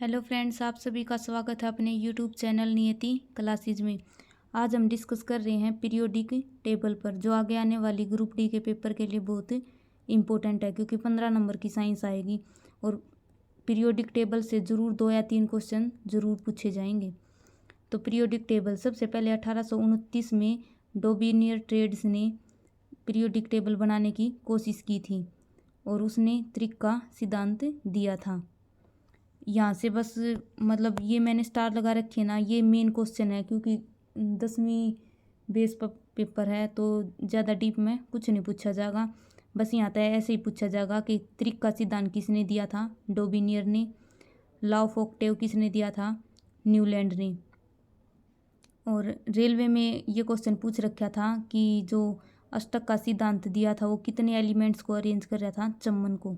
Hello friends, आप सभी का स्वागत है अपने यूट्यूब चैनल नियति क्लासेज में। आज हम डिस्कस कर रहे हैं पीरियोडिक टेबल पर, जो आगे आने वाली ग्रुप डी के पेपर के लिए बहुत इम्पोर्टेंट है, क्योंकि 15 नंबर की साइंस आएगी और पीरियोडिक टेबल से ज़रूर 2 या 3 क्वेश्चन ज़रूर पूछे जाएंगे। तो पीरियोडिक टेबल सबसे पहले 1829 में डोबिनियर ट्रेड्स ने पीरियोडिक टेबल बनाने की कोशिश की थी और उसने त्रिक का सिद्धांत दिया था। यहाँ से बस मतलब ये मैंने स्टार लगा रखे ना, ये मेन क्वेश्चन है, क्योंकि 10वीं बेस पर पेपर है तो ज़्यादा डीप में कुछ नहीं पूछा जाएगा। बस यहाँ तक ऐसे ही पूछा जाएगा कि त्रिक का सिद्धांत किसने दिया था, डोबिनियर ने। लॉ ऑफ ऑक्टेव किसने दिया था, न्यूलैंड ने। और रेलवे में ये क्वेश्चन पूछ रखा था कि जो अष्टक का सिद्धांत दिया था वो कितने एलिमेंट्स को अरेंज कर रहा था, चम्मन को।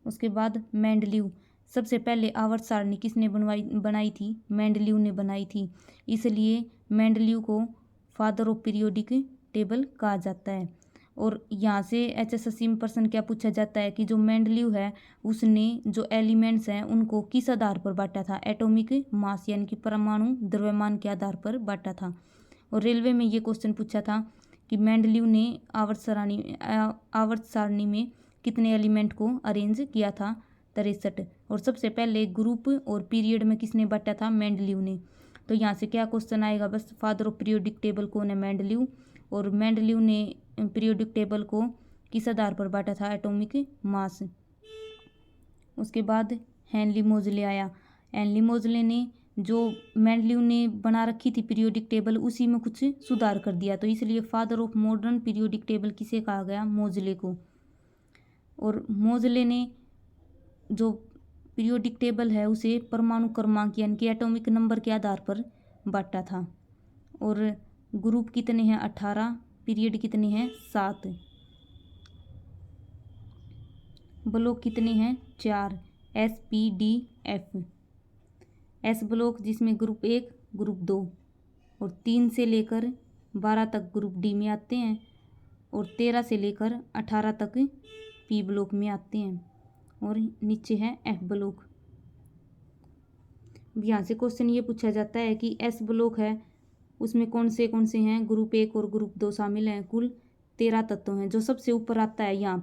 उसके बाद मेंडलीव, सबसे पहले आवर्त सारणी किसने बनाई थी, मेंडलीव ने बनाई थी, इसलिए मेंडलीव को फादर ऑफ पीरियोडिक टेबल कहा जाता है। और यहाँ से HSSC में प्रश्न क्या पूछा जाता है कि जो मेंडलीव है उसने जो एलिमेंट्स हैं उनको किस आधार पर बांटा था, एटॉमिक मास यानी कि परमाणु द्रव्यमान के आधार पर बांटा था। और रेलवे में ये क्वेश्चन पूछा था कि मेंडलीव ने आवर्त सारणी में कितने एलिमेंट को अरेंज किया था, 63। और सबसे पहले ग्रुप और पीरियड में किसने बांटा था, मेंडलीव ने। तो यहाँ से क्या क्वेश्चन आएगा, बस फादर ऑफ पीरियोडिक टेबल कौन है, मेंडलीव। और मेंडलीव ने पीरियोडिक टेबल को किस आधार पर बांटा था, एटॉमिक मास। उसके बाद हेनली मोजले आया। हेनली मोजले ने जो मेंडलीव ने बना रखी थी पीरियोडिक टेबल, उसी में कुछ सुधार कर दिया, तो इसलिए father of modern periodic table किसे कहा गया, मोजले को। और मोजले ने जो पीरियोडिक टेबल है उसे परमाणु क्रमांक यानी कि एटॉमिक नंबर के आधार पर बांटा था। और ग्रुप कितने हैं, 18, पीरियड कितने हैं, 7, ब्लॉक कितने हैं, 4, SPDF। एस ब्लॉक जिसमें ग्रुप 1, ग्रुप 2 और 3 से लेकर 12 तक ग्रुप डी में आते हैं और 13 से लेकर 18 तक पी ब्लॉक में आते हैं और नीचे है F ब्लॉक। यहाँ से क्वेश्चन ये पूछा जाता है कि S ब्लॉक है उसमें कौन से हैं, ग्रुप 1 और ग्रुप 2 शामिल हैं। कुल 13 तत्व हैं। जो सबसे ऊपर आता है यहाँ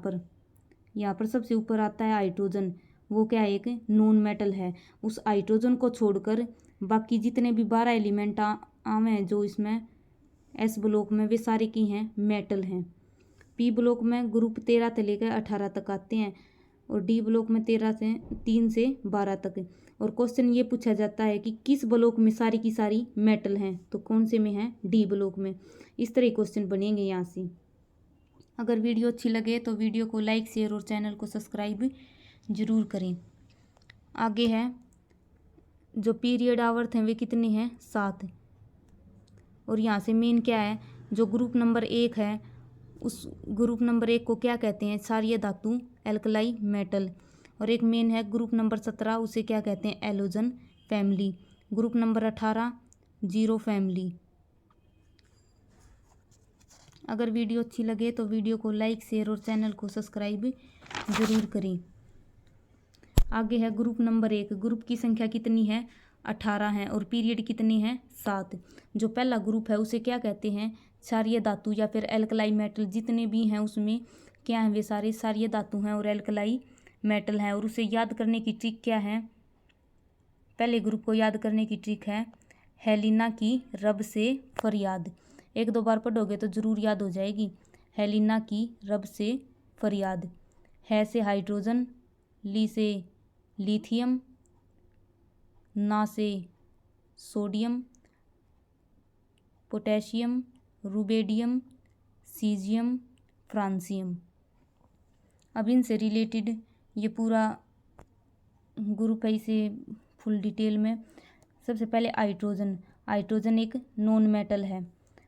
पर सबसे ऊपर आता है हाइड्रोजन, वो क्या है, एक नॉन मेटल है। उस हाइड्रोजन को छोड़कर बाकी जितने भी 12 एलिमेंट आम हैं जो इसमें S ब्लॉक में, वे सारे की हैं, मेटल हैं। P ब्लॉक में ग्रुप 13 से लेकर 18 तक आते हैं और डी ब्लॉक में 3 से 12 तक। और क्वेश्चन ये पूछा जाता है कि किस ब्लॉक में सारी की सारी मेटल हैं, तो कौन से में है, डी ब्लॉक में। इस तरह क्वेश्चन बनेंगे यहाँ से। अगर वीडियो अच्छी लगे तो वीडियो को लाइक, शेयर और चैनल को सब्सक्राइब जरूर करें। आगे है जो पीरियड आवर्त हैं वे कितने हैं, 7। और यहाँ से मेन क्या है, जो ग्रुप नंबर 1 है उस ग्रुप नंबर 1 को क्या कहते हैं, क्षारीय धातु, एल्कलाई मेटल। और एक मेन है ग्रुप नंबर 17, उसे क्या कहते हैं, halogen family. Group number 18 zero family. अगर वीडियो अच्छी लगे तो वीडियो को लाइक, शेयर और चैनल को सब्सक्राइब जरूर करें। आगे है ग्रुप नंबर 1, ग्रुप की संख्या कितनी है, 18 है और पीरियड कितनी है, 7। जो पहला ग्रुप है उसे क्या कहते हैं, क्षारीय धातु या फिर एल्कलाई मेटल। जितने भी हैं उसमें क्या हैं, वे सारे क्षारीय धातु हैं और एल्कलाई मेटल हैं। और उसे याद करने की ट्रिक क्या है, पहले ग्रुप को याद करने की ट्रिक है हेलिना की रब से फरियाद। 1-2 बार पढ़ोगे तो ज़रूर याद हो जाएगी। हेलिना की रब से फरियाद। है से हाइड्रोजन, ली से लिथियम, ना से sodium, potassium, rubidium, caesium, francium. अब इनसे रिलेटेड ये पूरा ग्रुप है, इसे फुल डिटेल में। सबसे पहले हाइड्रोजन एक नॉन मेटल है।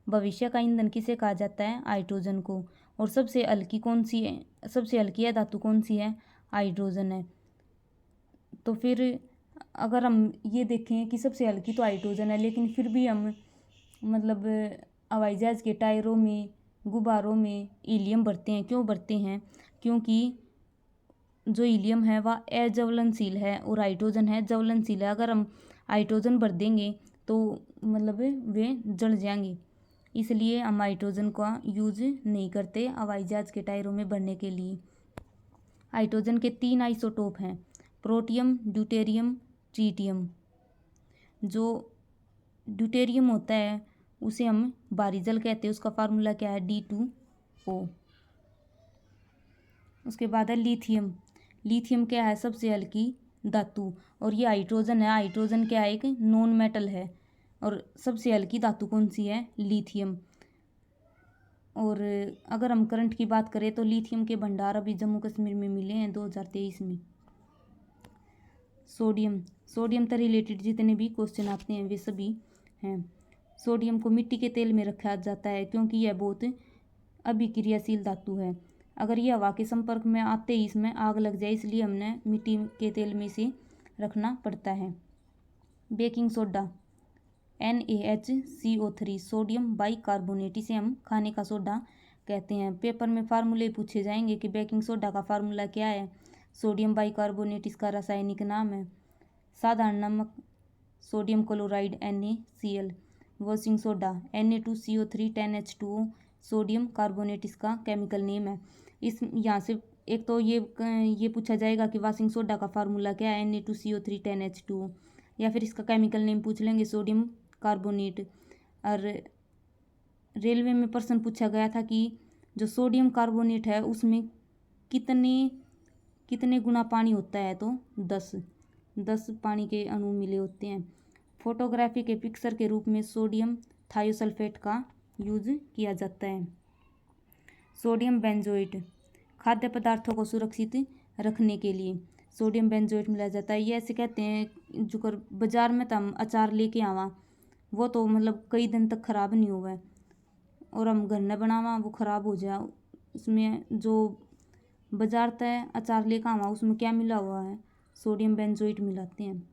भविष्य का ईंधन किसे कहा जाता है, हाइड्रोजन को। और सबसे हल्की कौन सी है, सबसे हल्की है धातु कौन सी है, हाइड्रोजन है। तो फिर अगर हम ये देखें कि सबसे हल्की तो हाइड्रोजन है, लेकिन फिर भी हम मतलब हवाई जहाज़ के टायरों में, गुब्बारों में हीलियम भरते हैं। क्यों भरते हैं, क्योंकि जो हीलियम है वह अज्वलनशील है और हाइड्रोजन है ज्वलनशील है। अगर हम हाइड्रोजन भर देंगे तो मतलब वे जल जाएंगे, इसलिए हम हाइड्रोजन का यूज नहीं करते हवाई जहाज के टायरों में भरने के लिए। हाइड्रोजन के 3 आइसोटोप हैं, प्रोटियम, ड्यूटेरियम, ट्रिटियम। जो ड्यूटेरियम होता है उसे हम भारी जल कहते हैं, उसका फार्मूला क्या है D2O। उसके बाद है लिथियम। लिथियम क्या है, सबसे हल्की धातु, और ये हाइड्रोजन है। हाइड्रोजन क्या है, एक नॉन मेटल है, और सबसे हल्की धातु कौन सी है, लिथियम। और अगर हम करंट की बात करें तो लिथियम के भंडार अभी जम्मू कश्मीर में मिले हैं 2023 में। सोडियम, सोडियम से रिलेटेड जितने भी क्वेश्चन आते हैं वे सभी हैं। सोडियम को मिट्टी के तेल में रखा जाता है क्योंकि यह बहुत अभिक्रियाशील धातु है। अगर यह हवा के संपर्क में आते ही इसमें आग लग जाए, इसलिए हमने मिट्टी के तेल में इसे रखना पड़ता है। Baking soda NaHCO3 sodium bicarbonate, इसे हम खाने का सोडा कहते हैं। पेपर में फार्मूले पूछे जाएंगे कि बेकिंग सोडा का फार्मूला क्या है, सोडियम बाइकार्बोनेट इसका रासायनिक नाम है। साधारण नमक sodium chloride NaCl। Washing soda Na2CO3 10H2O sodium carbonate इसका केमिकल नेम है। इस यहाँ से एक तो ये पूछा जाएगा कि वॉशिंग सोडा का फार्मूला क्या है, Na2CO3 10H2O, या फिर इसका केमिकल नेम पूछ लेंगे सोडियम कार्बोनेट। और रेलवे में प्रश्न पूछा गया था कि जो सोडियम कार्बोनेट है उसमें कितने गुना पानी होता है, तो 10 पानी के अणु मिले होते हैं। फोटोग्राफी के पिक्चर के रूप में सोडियम थायोसल्फेट का यूज किया जाता है। सोडियम बेंजोएट खाद्य पदार्थों को सुरक्षित रखने के लिए सोडियम बेंजोएट मिलाया जाता है। ये ऐसे कहते हैं जो कर बाजार में तो हम अचार लेके आवा, वो तो मतलब कई दिन तक खराब नहीं हुआ है, और हम घर में बनावा वो खराब हो जाए। उसमें जो बाजार तय अचार लेकर आवा उसमें क्या मिला हुआ है, सोडियम बेंजोएट मिलाते हैं।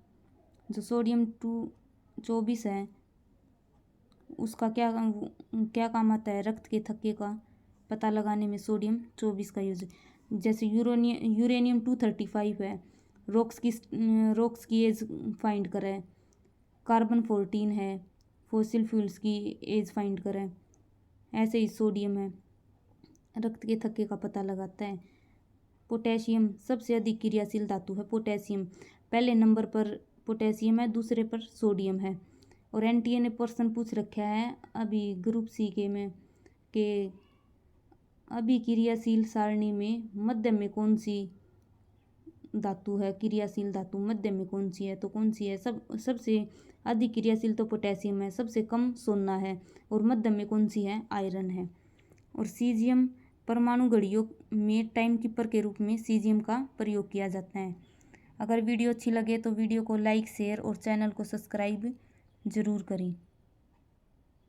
जो सोडियम 224 है उसका क्या काम आता है, रक्त के थक्के का पता लगाने में सोडियम 24 का यूज। जैसे यूरेनियम 235 है, रॉक्स की एज फाइंड करें। कार्बन 14 है, फॉसिल फ्यूल्स की एज फाइंड करें। ऐसे ही सोडियम है, रक्त के थक्के का पता लगाता है। पोटेशियम सबसे अधिक क्रियाशील धातु है। पोटेशियम पहले नंबर पर पोटेशियम है, दूसरे पर सोडियम है। और NTA ने प्रश्न पूछ रखा है अभी ग्रुप C के में कि अभिक्रियाशील सारणी में मध्य में कौन सी धातु है, क्रियाशील धातु मध्य में कौन सी है, तो कौन सी है, सबसे अधिक क्रियाशील तो पोटेशियम है, सबसे कम सोना है, और मध्य में कौन सी है, आयरन है। और सीजियम परमाणु घड़ियों में टाइम कीपर के रूप में सीजियम का प्रयोग किया जाता है। अगर वीडियो अच्छी लगे तो वीडियो को लाइक, शेयर और चैनल को सब्सक्राइब ज़रूर करें।